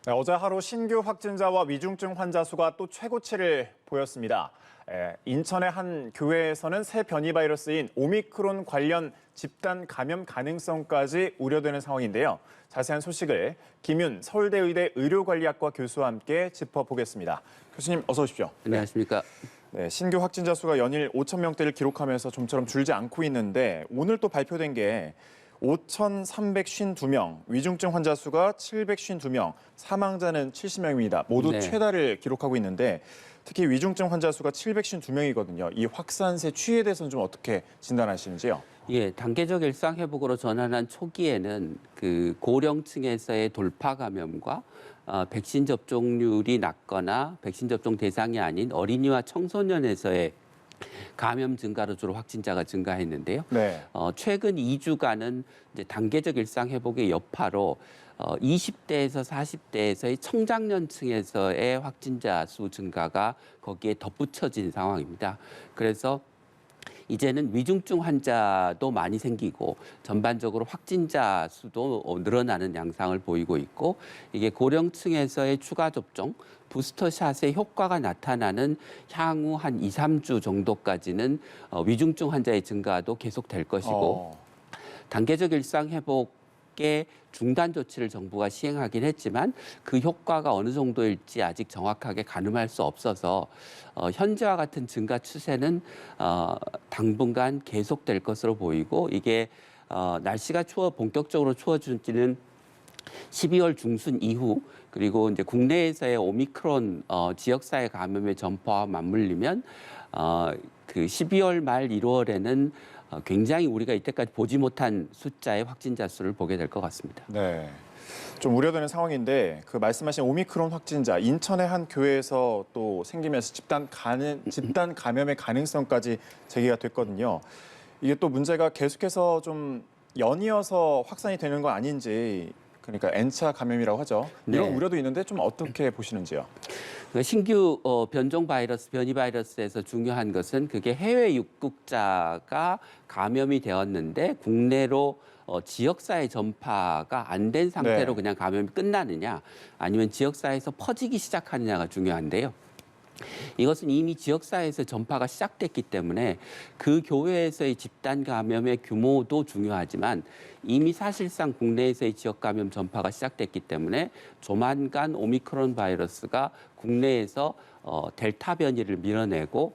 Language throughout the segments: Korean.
네, 어제 하루 신규 확진자와 위중증 환자 수가 또 최고치를 보였습니다. 인천의 한 교회에서는 새 변이 바이러스인 오미크론 관련 집단 감염 가능성까지 우려되는 상황인데요. 자세한 소식을 김윤 서울대의대 의료관리학과 교수와 함께 짚어보겠습니다. 교수님 어서 오십시오. 안녕하십니까. 네, 신규 확진자 수가 연일 5천 명대를 기록하면서 좀처럼 줄지 않고 있는데 오늘 또 발표된 게 5,352명, 위중증 환자 수가 752명, 사망자는 70명입니다. 모두 네. 최다를 기록하고 있는데 특히 위중증 환자 수가 752명이거든요. 이 확산세 추이에 대해서는 좀 어떻게 진단하시는지요? 예, 단계적 일상 회복으로 전환한 초기에는 그 고령층에서의 돌파 감염과 백신 접종률이 낮거나 백신 접종 대상이 아닌 어린이와 청소년에서의 감염 증가로 주로 확진자가 증가했는데요. 네. 최근 2주간은 이제 단계적 일상 회복의 여파로 20대에서 40대에서의 청장년층에서의 확진자 수 증가가 거기에 덧붙여진 상황입니다. 그래서 이제는 위중증 환자도 많이 생기고 전반적으로 확진자 수도 늘어나는 양상을 보이고 있고 이게 고령층에서의 추가 접종, 부스터샷의 효과가 나타나는 향후 한 2, 3주 정도까지는 위중증 환자의 증가도 계속될 것이고 단계적 일상 회복의 중단 조치를 정부가 시행하긴 했지만 그 효과가 어느 정도일지 아직 정확하게 가늠할 수 없어서 현재와 같은 증가 추세는 당분간 계속될 것으로 보이고 이게 날씨가 본격적으로 추워질지는 12월 중순 이후 그리고 이제 국내에서의 오미크론 지역사회 감염의 전파와 맞물리면 그 12월 말 1월에는 굉장히 우리가 이때까지 보지 못한 숫자의 확진자 수를 보게 될 것 같습니다. 네. 좀 우려되는 상황인데 그 말씀하신 오미크론 확진자 인천의 한 교회에서 또 생기면서 집단 감염의 가능성까지 제기가 됐거든요. 이게 또 문제가 계속해서 좀 연이어서 확산이 되는 건 아닌지 그러니까 N차 감염이라고 하죠. 이런 네. 우려도 있는데 좀 어떻게 보시는지요? 신규 변종 바이러스, 변이 바이러스에서 중요한 것은 그게 해외 입국자가 감염이 되었는데 국내로 지역사회 전파가 안 된 상태로 네. 그냥 감염이 끝나느냐 아니면 지역사회에서 퍼지기 시작하느냐가 중요한데요. 이것은 이미 지역사회에서 전파가 시작됐기 때문에 그 교회에서의 집단 감염의 규모도 중요하지만 이미 사실상 국내에서의 지역 감염 전파가 시작됐기 때문에 조만간 오미크론 바이러스가 국내에서 델타 변이를 밀어내고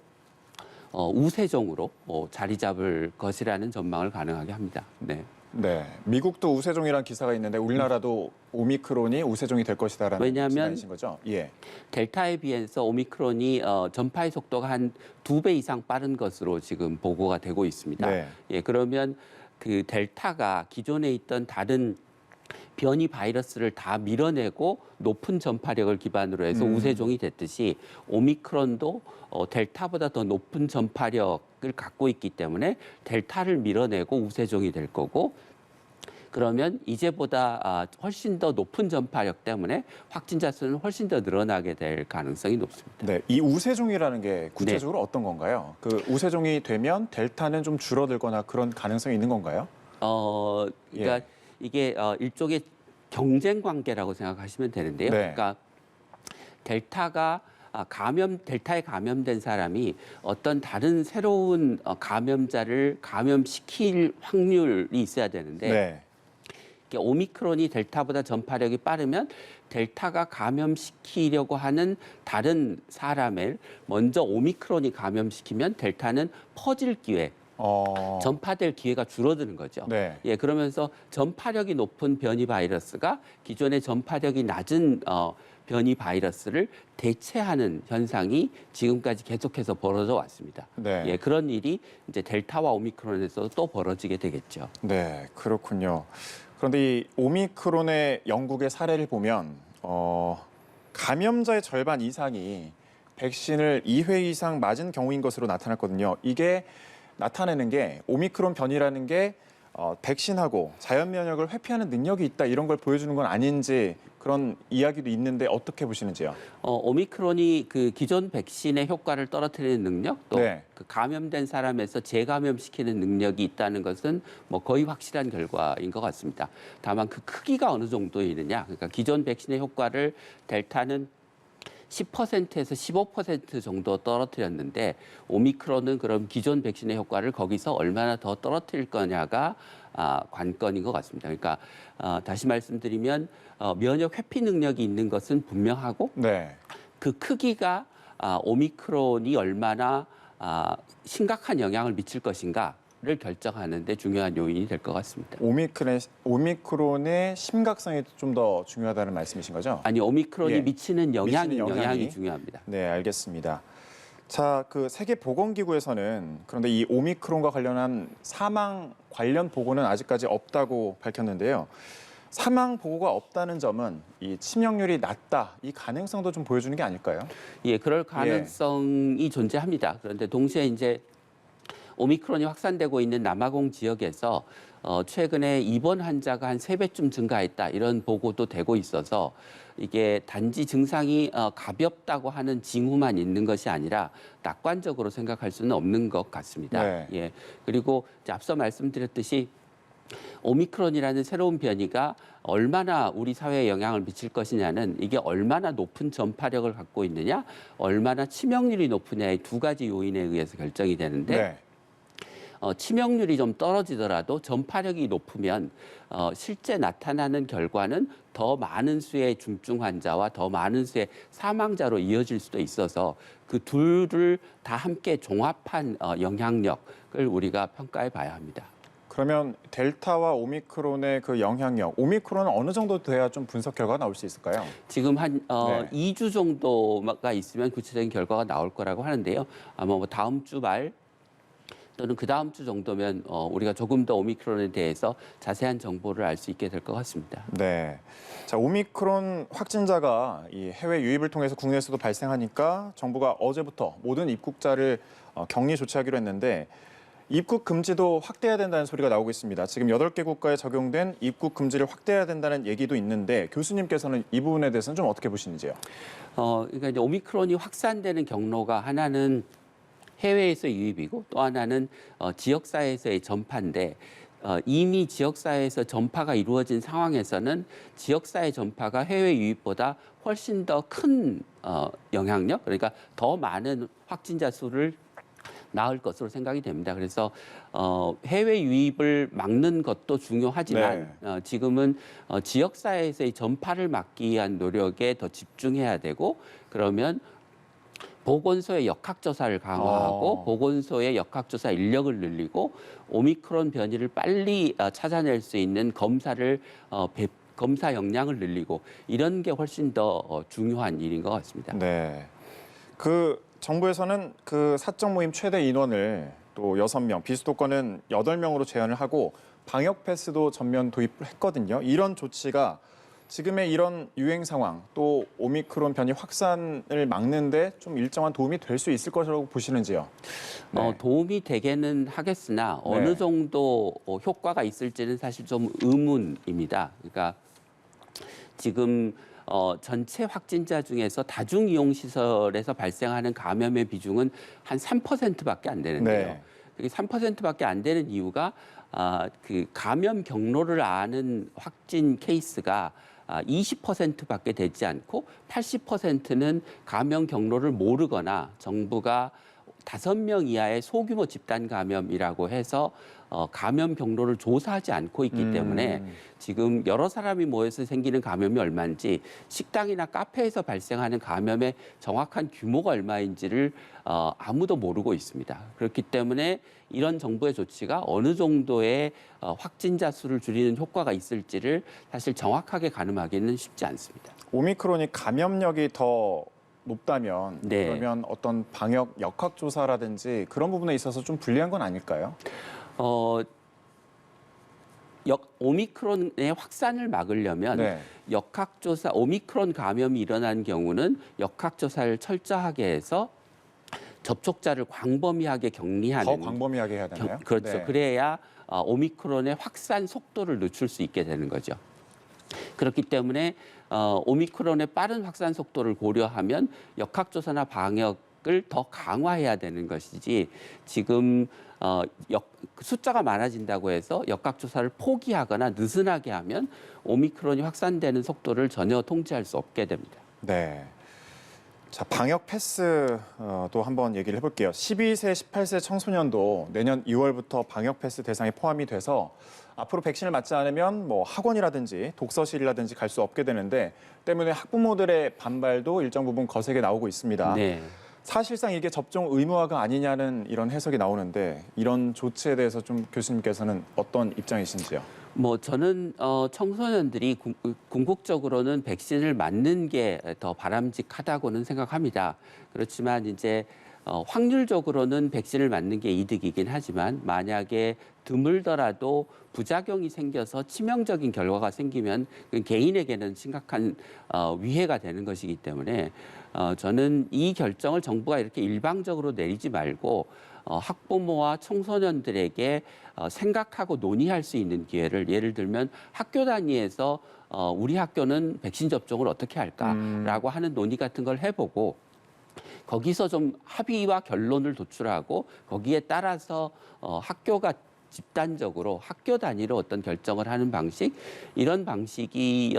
우세종으로 자리 잡을 것이라는 전망을 가능하게 합니다. 네. 네, 미국도 우세종이라는 기사가 있는데 우리나라도 오미크론이 우세종이 될 것이다라는 왜냐하면 진단이신 거죠? 예. 델타에 비해서 오미크론이 전파의 속도가 한 2배 이상 빠른 것으로 지금 보고가 되고 있습니다. 네. 예, 그러면 그 델타가 기존에 있던 다른 변이 바이러스를 다 밀어내고 높은 전파력을 기반으로 해서 우세종이 됐듯이 오미크론도 델타보다 더 높은 전파력을 갖고 있기 때문에 델타를 밀어내고 우세종이 될 거고 그러면 이제보다 훨씬 더 높은 전파력 때문에 확진자 수는 훨씬 더 늘어나게 될 가능성이 높습니다. 네, 이 우세종이라는 게 구체적으로 네. 어떤 건가요? 그 우세종이 되면 델타는 좀 줄어들거나 그런 가능성이 있는 건가요? 그러니까 예. 이게 일종의 경쟁 관계라고 생각하시면 되는데요. 네. 그러니까 델타에 감염된 사람이 어떤 다른 새로운 감염자를 감염시킬 확률이 있어야 되는데 네. 오미크론이 델타보다 전파력이 빠르면 델타가 감염시키려고 하는 다른 사람을 먼저 오미크론이 감염시키면 델타는 퍼질 기회, 전파될 기회가 줄어드는 거죠. 네. 예, 그러면서 전파력이 높은 변이 바이러스가 기존의 전파력이 낮은 변이 바이러스를 대체하는 현상이 지금까지 계속해서 벌어져 왔습니다. 네. 예, 그런 일이 이제 델타와 오미크론에서도 또 벌어지게 되겠죠. 네, 그렇군요. 그런데 이 오미크론의 영국의 사례를 보면 감염자의 절반 이상이 백신을 2회 이상 맞은 경우인 것으로 나타났거든요. 이게 나타내는 게 오미크론 변이라는 게 백신하고 자연 면역을 회피하는 능력이 있다 이런 걸 보여주는 건 아닌지 그런 이야기도 있는데 어떻게 보시는지요? 오미크론이 그 기존 백신의 효과를 떨어뜨리는 능력, 또 네. 그 감염된 사람에서 재감염시키는 능력이 있다는 것은 뭐 거의 확실한 결과인 것 같습니다. 다만 그 크기가 어느 정도이느냐, 그러니까 기존 백신의 효과를 델타는 10%에서 15% 정도 떨어뜨렸는데 오미크론은 그럼 기존 백신의 효과를 거기서 얼마나 더 떨어뜨릴 거냐가 관건인 것 같습니다. 그러니까 다시 말씀드리면 면역 회피 능력이 있는 것은 분명하고 네. 그 크기가 오미크론이 얼마나 심각한 영향을 미칠 것인가를 결정하는 데 중요한 요인이 될 것 같습니다. 오미크론의 심각성이 좀 더 중요하다는 말씀이신 거죠? 아니, 오미크론이 예. 미치는 영향이. 영향이 중요합니다. 네, 알겠습니다. 자, 그 세계보건기구에서는 그런데 이 오미크론과 관련한 사망 관련 보고는 아직까지 없다고 밝혔는데요. 사망 보고가 없다는 점은 이 치명률이 낮다, 이 가능성도 좀 보여주는 게 아닐까요? 예, 그럴 가능성이 존재합니다. 그런데 동시에 이제 오미크론이 확산되고 있는 남아공 지역에서 최근에 입원 환자가 한 3배쯤 증가했다, 이런 보고도 되고 있어서 이게 단지 증상이 가볍다고 하는 징후만 있는 것이 아니라 낙관적으로 생각할 수는 없는 것 같습니다. 네. 예. 그리고 이제 앞서 말씀드렸듯이 오미크론이라는 새로운 변이가 얼마나 우리 사회에 영향을 미칠 것이냐는 이게 얼마나 높은 전파력을 갖고 있느냐, 얼마나 치명률이 높으냐의 두 가지 요인에 의해서 결정이 되는데 네. 치명률이 좀 떨어지더라도 전파력이 높으면 실제 나타나는 결과는 더 많은 수의 중증 환자와 더 많은 수의 사망자로 이어질 수도 있어서 그 둘을 다 함께 종합한 영향력을 우리가 평가해 봐야 합니다. 그러면 델타와 오미크론의 그 영향력, 오미크론은 어느 정도 돼야 좀 분석 결과가 나올 수 있을까요? 지금 한 네. 2주 정도가 있으면 구체적인 결과가 나올 거라고 하는데요. 아마 뭐 다음 주 말 또는 그 다음 주 정도면 우리가 조금 더 오미크론에 대해서 자세한 정보를 알 수 있게 될 것 같습니다. 네. 자, 오미크론 확진자가 이 해외 유입을 통해서 국내에서도 발생하니까 정부가 어제부터 모든 입국자를 격리 조치하기로 했는데 입국 금지도 확대해야 된다는 소리가 나오고 있습니다. 지금 8개 국가에 적용된 입국 금지를 확대해야 된다는 얘기도 있는데 교수님께서는 이 부분에 대해서는 좀 어떻게 보시는지요? 그러니까 이제 오미크론이 확산되는 경로가 하나는 해외에서 유입이고 또 하나는 지역사회에서의 전파인데 이미 지역사회에서 전파가 이루어진 상황에서는 지역사회 전파가 해외 유입보다 훨씬 더 큰 영향력, 그러니까 더 많은 확진자 수를 낳을 것으로 생각이 됩니다. 그래서 해외 유입을 막는 것도 중요하지만 지금은 지역사회에서의 전파를 막기 위한 노력에 더 집중해야 되고, 그러면 보건소의 역학조사를 강화하고 보건소의 역학조사 인력을 늘리고 오미크론 변이를 빨리 찾아낼 수 있는 검사 역량을 늘리고 이런 게 훨씬 더 중요한 일인 것 같습니다. 네. 그 정부에서는 그 사적 모임 최대 인원을 또 6명, 비수도권은 8명으로 제한을 하고 방역 패스도 전면 도입을 했거든요. 이런 조치가 지금의 이런 유행 상황 또 오미크론 변이 확산을 막는데 좀 일정한 도움이 될 수 있을 것이라고 보시는지요? 네. 도움이 되게는 하겠으나 어느 정도 효과가 있을지는 사실 좀 의문입니다. 그러니까 지금 전체 확진자 중에서 다중이용시설에서 발생하는 감염의 비중은 한 3%밖에 안 되는데요. 네. 그게 3%밖에 안 되는 이유가 그 감염 경로를 아는 확진 케이스가 20%밖에 되지 않고 80%는 감염 경로를 모르거나 정부가 5명 이하의 소규모 집단 감염이라고 해서 감염 경로를 조사하지 않고 있기 때문에 지금 여러 사람이 모여서 생기는 감염이 얼마인지, 식당이나 카페에서 발생하는 감염의 정확한 규모가 얼마인지를 아무도 모르고 있습니다. 그렇기 때문에 이런 정부의 조치가 어느 정도의 확진자 수를 줄이는 효과가 있을지를 사실 정확하게 가늠하기는 쉽지 않습니다. 오미크론이 감염력이 더 높다면 네. 그러면 어떤 방역 역학조사라든지 그런 부분에 있어서 좀 불리한 건 아닐까요? 오미크론의 확산을 막으려면 역학조사, 오미크론 감염이 일어난 경우는 역학조사를 철저하게 해서 접촉자를 광범위하게 격리하는, 더 광범위하게 해야 되나요? 그렇죠. 네. 그래야 오미크론의 확산 속도를 늦출 수 있게 되는 거죠. 그렇기 때문에 오미크론의 빠른 확산 속도를 고려하면 역학조사나 방역을 더 강화해야 되는 것이지 지금 숫자가 많아진다고 해서 역학조사를 포기하거나 느슨하게 하면 오미크론이 확산되는 속도를 전혀 통제할 수 없게 됩니다. 네. 자, 방역 패스도 한번 얘기를 해볼게요. 12세, 18세 청소년도 내년 2월부터 방역 패스 대상에 포함이 돼서 앞으로 백신을 맞지 않으면 뭐 학원이라든지 독서실이라든지 갈 수 없게 되는데 때문에 학부모들의 반발도 일정 부분 거세게 나오고 있습니다. 네. 사실상 이게 접종 의무화가 아니냐는 이런 해석이 나오는데 이런 조치에 대해서 좀 교수님께서는 어떤 입장이신지요? 저는 청소년들이 궁극적으로는 백신을 맞는 게 더 바람직하다고는 생각합니다. 그렇지만 이제 확률적으로는 백신을 맞는 게 이득이긴 하지만 만약에 드물더라도 부작용이 생겨서 치명적인 결과가 생기면 그 개인에게는 심각한 위해가 되는 것이기 때문에 저는 이 결정을 정부가 이렇게 일방적으로 내리지 말고 학부모와 청소년들에게 생각하고 논의할 수 있는 기회를 예를 들면 학교 단위에서 우리 학교는 백신 접종을 어떻게 할까라고 하는 논의 같은 걸 해보고 거기서 좀 합의와 결론을 도출하고 거기에 따라서 학교가 집단적으로 학교 단위로 어떤 결정을 하는 방식 이런 방식이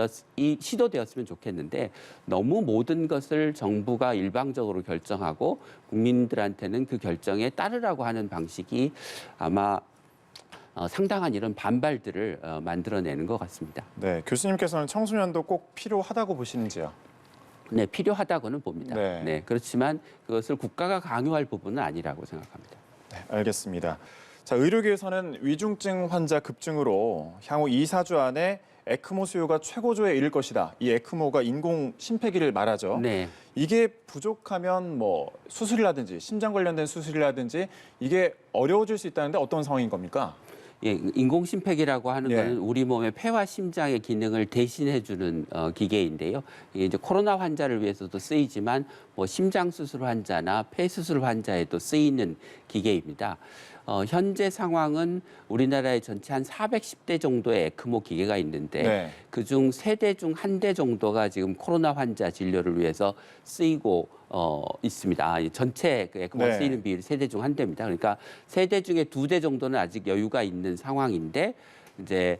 시도되었으면 좋겠는데 너무 모든 것을 정부가 일방적으로 결정하고 국민들한테는 그 결정에 따르라고 하는 방식이 아마 상당한 이런 반발들을 만들어내는 것 같습니다. 네, 교수님께서는 청소년도 꼭 필요하다고 보시는지요? 네, 필요하다고는 봅니다. 네. 네, 그렇지만 그것을 국가가 강요할 부분은 아니라고 생각합니다. 네, 알겠습니다. 자, 의료계에서는 위중증 환자 급증으로 향후 2, 4주 안에 에크모 수요가 최고조에 이를 것이다. 이 에크모가 인공 심폐기를 말하죠. 네. 이게 부족하면 뭐 수술이라든지 심장 관련된 수술이라든지 이게 어려워질 수 있다는데 어떤 상황인 겁니까? 예, 인공심폐기라고 하는 예. 것은 우리 몸의 폐와 심장의 기능을 대신해주는 기계인데요. 이게 이제 코로나 환자를 위해서도 쓰이지만 뭐 심장 수술 환자나 폐 수술 환자에도 쓰이는 기계입니다. 현재 상황은 우리나라에 전체 한 410대 정도의 에크모 기계가 있는데 네. 그중 3대 중 1대 정도가 지금 코로나 환자 진료를 위해서 쓰이고 있습니다. 전체 그 에크모가 네. 쓰이는 비율이 3대 중 1대입니다. 그러니까 3대 중에 2대 정도는 아직 여유가 있는 상황인데 이제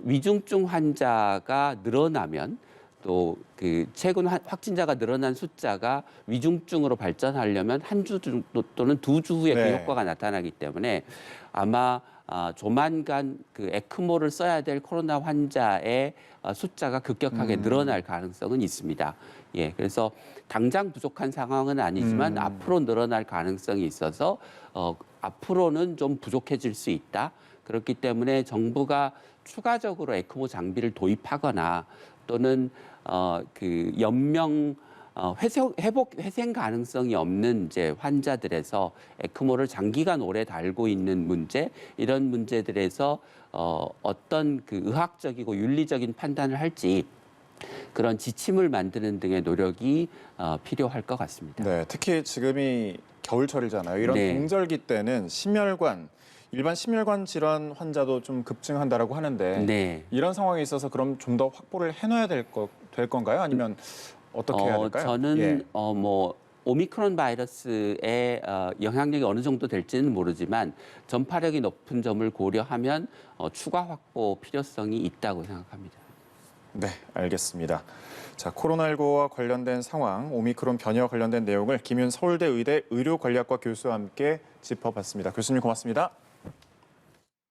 위중증 환자가 늘어나면 또 그 최근 확진자가 늘어난 숫자가 위중증으로 발전하려면 한 주 또는 2주 후에 그 네. 효과가 나타나기 때문에 아마 조만간 그 에크모를 써야 될 코로나 환자의 숫자가 급격하게 늘어날 가능성은 있습니다. 예, 그래서 당장 부족한 상황은 아니지만 앞으로 늘어날 가능성이 있어서 앞으로는 좀 부족해질 수 있다. 그렇기 때문에 정부가 추가적으로 에크모 장비를 도입하거나 또는 그 연명 회생 가능성이 없는 이제 환자들에서 에크모를 장기간 오래 달고 있는 문제 이런 문제들에서 어떤 그 의학적이고 윤리적인 판단을 할지 그런 지침을 만드는 등의 노력이 필요할 것 같습니다. 네, 특히 지금이 겨울철이잖아요. 이런 네. 동절기 때는 심혈관, 일반 심혈관 질환 환자도 좀 급증한다라고 하는데 네. 이런 상황에 있어서 그럼 좀 더 확보를 해놔야 될 건가요? 아니면 어떻게 해야 될까요? 저는 예. 오미크론 바이러스의 영향력이 어느 정도 될지는 모르지만 전파력이 높은 점을 고려하면 추가 확보 필요성이 있다고 생각합니다. 네, 알겠습니다. 자, 코로나19와 관련된 상황, 오미크론 변이와 관련된 내용을 김윤 서울대 의대 의료관리학과 교수와 함께 짚어봤습니다. 교수님 고맙습니다.